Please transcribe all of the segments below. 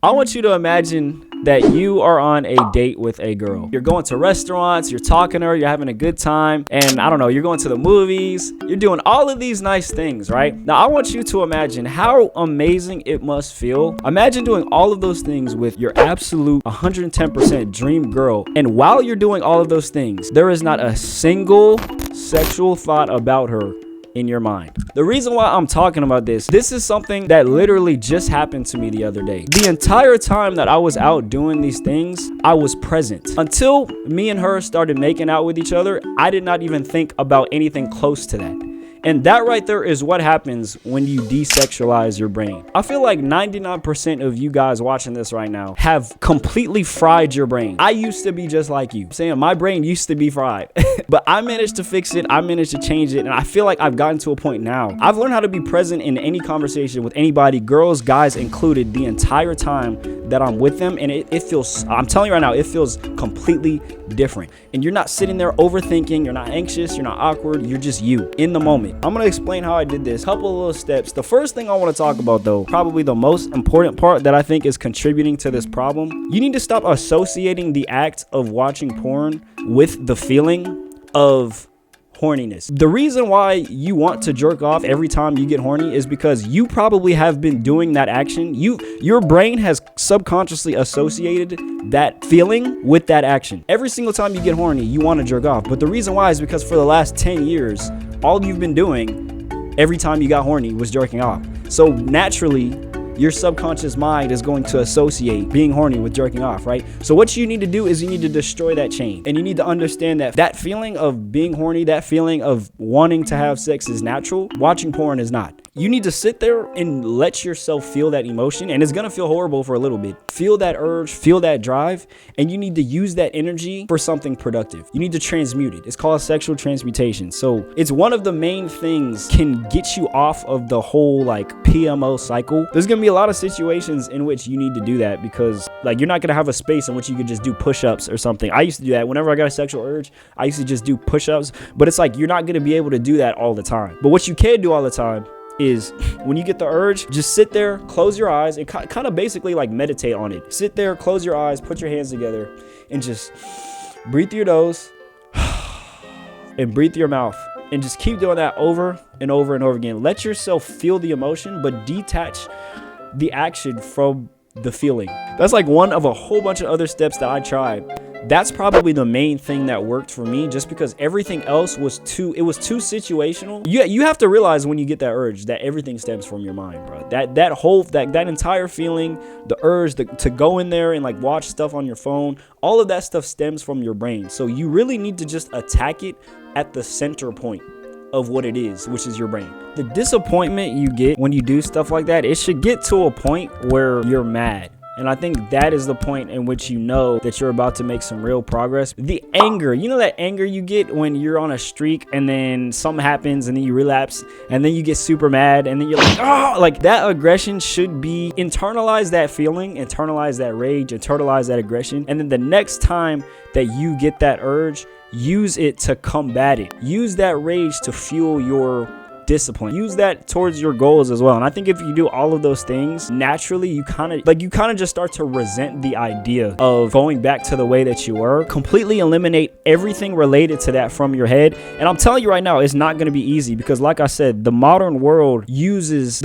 I want you to imagine that you are on a date with a girl. You're going to restaurants, you're talking to her, you're having a good time, and I don't know, you're going to the movies, you're doing all of these nice things, right? Now, I want you to imagine how amazing it must feel. Imagine doing all of those things with your absolute 110% dream girl, and while you're doing all of those things, there is not a single sexual thought about her in your mind. The reason why I'm talking about this is something that literally just happened to me the other day. The entire time that I was out doing these things, I was present. Until me and her started making out with each other, I did not even think about anything close to that. And that right there is what happens when you desexualize your brain. I feel like 99% of you guys watching this right now have completely fried your brain. I used to be just like you. I'm saying my brain used to be fried, but I managed to fix it. I managed to change it. And I feel like I've gotten to a point now. I've learned how to be present in any conversation with anybody, girls, guys included, the entire time that I'm with them. And it feels, I'm telling you right now, it feels completely different. And you're not sitting there overthinking. You're not anxious. You're not awkward. You're just you in the moment. I'm going to explain how I did this. Couple of little steps. The first thing I want to talk about, though, probably the most important part that I think is contributing to this problem. You need to stop associating the act of watching porn with the feeling of horniness. The reason why you want to jerk off every time you get horny is because you probably have been doing that action. Your brain has subconsciously associated that feeling with that action. Every single time you get horny, you want to jerk off. But the reason why is because for the last 10 years, all you've been doing every time you got horny was jerking off. So naturally, your subconscious mind is going to associate being horny with jerking off, right? So what you need to do is you need to destroy that chain. And you need to understand that that feeling of being horny, that feeling of wanting to have sex is natural. Watching porn is not. You need to sit there and let yourself feel that emotion. And it's going to feel horrible for a little bit. Feel that urge, feel that drive. And you need to use that energy for something productive. You need to transmute it. It's called sexual transmutation. So it's one of the main things can get you off of the whole like PMO cycle. There's going to be a lot of situations in which you need to do that because like you're not going to have a space in which you could just do push-ups or something. I used to do that whenever I got a sexual urge. I used to just do push-ups, but it's like you're not going to be able to do that all the time. But what you can do all the time is when you get the urge, just sit there, close your eyes, and kind of basically like meditate on it. Sit there, close your eyes, put your hands together, and just breathe through your nose and breathe through your mouth. And just keep doing that over and over and over again. Let yourself feel the emotion, but detach the action from the feeling. That's like one of a whole bunch of other steps that I tried. That's probably the main thing that worked for me, just because everything else was too situational. You have to realize when you get that urge that everything stems from your mind, bro. That entire feeling, the urge to go in there and like watch stuff on your phone, all of that stuff stems from your brain. So you really need to just attack it at the center point of what it is, which is your brain. The disappointment you get when you do stuff like that, it should get to a point where you're mad. And I think that is the point in which you know that you're about to make some real progress. The anger, you know that anger you get when you're on a streak and then something happens and then you relapse and then you get super mad and then you're like, oh, like that aggression should be internalize that feeling, internalize that rage, internalize that aggression. And then the next time that you get that urge, use it to combat it. Use that rage to fuel your discipline. Use that towards your goals as well. And I think if you do all of those things, naturally you kind of just start to resent the idea of going back to the way that you were. Completely eliminate everything related to that from your head. And I'm telling you right now, it's not going to be easy because like I said, the modern world uses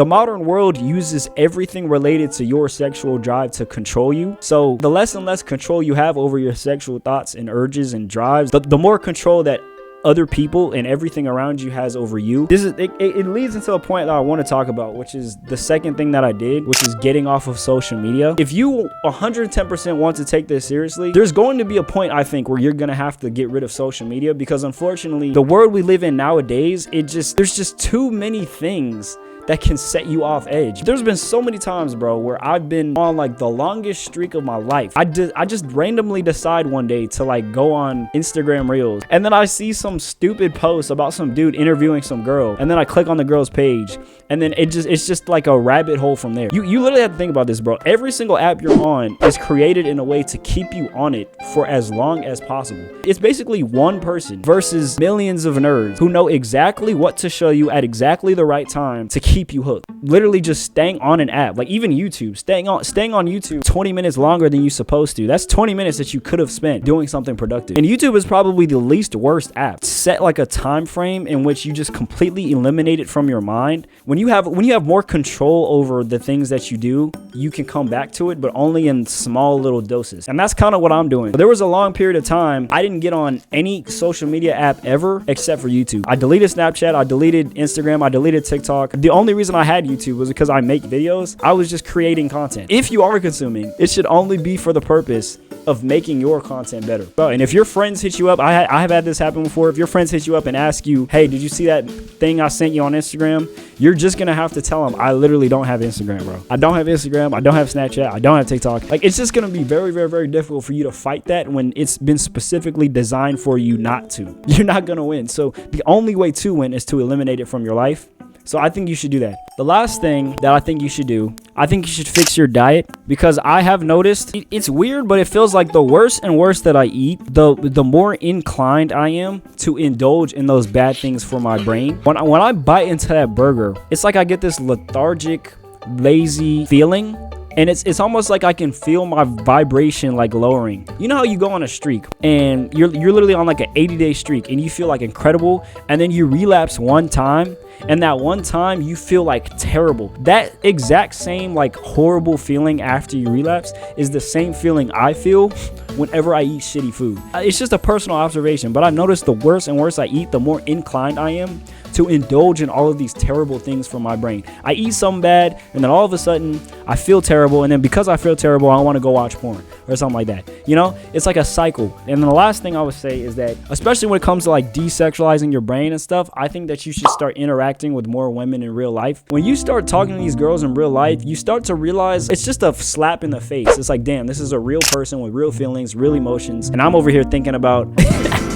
everything related to your sexual drive to control you. So the less and less control you have over your sexual thoughts and urges and drives, the more control that other people and everything around you has over you. It leads into a point that I want to talk about, which is the second thing that I did, which is getting off of social media. If you 110% want to take this seriously, there's going to be a point, I think, where you're going to have to get rid of social media because unfortunately, the world we live in nowadays, there's just too many things that can set you off edge. There's been so many times, bro, where I've been on like the longest streak of my life. I just randomly decide one day to like go on Instagram Reels, and then I see some stupid post about some dude interviewing some girl, and then I click on the girl's page, and then it's just like a rabbit hole from there. You literally have to think about this, bro. Every single app you're on is created in a way to keep you on it for as long as possible. It's basically one person versus millions of nerds who know exactly what to show you at exactly the right time to keep keep you hooked. Literally just staying on an app, like even YouTube, staying on YouTube 20 minutes longer than you're supposed to. That's 20 minutes that you could have spent doing something productive. And YouTube is probably the least worst app. Set like a time frame in which you just completely eliminate it from your mind. When you have more control over the things that you do, you can come back to it, but only in small little doses. And that's kind of what I'm doing. There was a long period of time I didn't get on any social media app ever except for YouTube. I deleted Snapchat, I deleted Instagram, I deleted TikTok. The only reason I had YouTube was because I make videos. I was just creating content. If you are consuming, it should only be for the purpose of making your content better. And if your friends hit you up, I have had this happen before. If your friends hit you up and ask you, hey, did you see that thing I sent you on Instagram? You're just gonna have to tell them, I literally don't have Instagram, bro. I don't have Instagram, I don't have Snapchat, I don't have TikTok. Like, it's just gonna be very, very, very difficult for you to fight that when it's been specifically designed for you not to. You're not gonna win. So the only way to win is to eliminate it from your life. So I think you should do that. The last thing that I think you should do, I think you should fix your diet, because I have noticed it's weird, but it feels like the worse and worse that I eat, the more inclined I am to indulge in those bad things for my brain. When I bite into that burger, it's like I get this lethargic, lazy feeling. And it's almost like I can feel my vibration like lowering. You know how you go on a streak and you're literally on like an 80-day streak and you feel like incredible, and then you relapse one time, and that one time you feel like terrible. That exact same like horrible feeling after you relapse is the same feeling I feel whenever I eat shitty food. It's just a personal observation, but I've noticed the worse and worse I eat, the more inclined I am to indulge in all of these terrible things for my brain. I eat something bad, and then all of a sudden I feel terrible, and then because I feel terrible, I want to go watch porn or something like that. You know, it's like a cycle. And then the last thing I would say is that, especially when it comes to like desexualizing your brain and stuff, I think that you should start interacting with more women in real life. When you start talking to these girls in real life, you start to realize it's just a slap in the face. It's like, damn, this is a real person with real feelings, real emotions, and I'm over here thinking about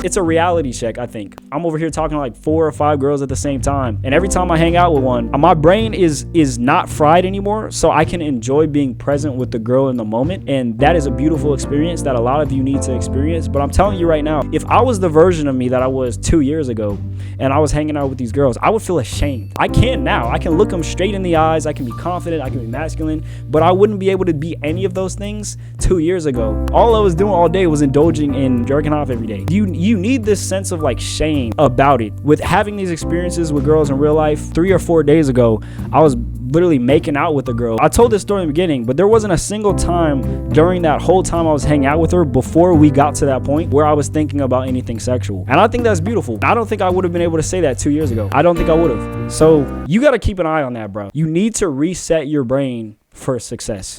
it's a reality check. I think I'm over here talking to like 4 or 5 girls at the same time, and every time I hang out with one, my brain is not fried anymore, so I can enjoy being present with the girl in the moment. And that is a beautiful experience that a lot of you need to experience. But I'm telling you right now, if I was the version of me that I was 2 years ago and I was hanging out with these girls, I would feel ashamed. I can now. I can look them straight in the eyes, I can be confident, I can be masculine, but I wouldn't be able to be any of those things 2 years ago. All I was doing all day was indulging in jerking off every day. You need this sense of like shame about it. With having these experiences with girls in real life, 3 or 4 days ago, I was literally making out with a girl. I told this story in the beginning, but there wasn't a single time during that whole time I was hanging out with her before we got to that point where I was thinking about anything sexual. And I think that's beautiful. I don't think I would have been able to say that 2 years ago. I don't think I would have. So you got to keep an eye on that, bro. You need to reset your brain for success.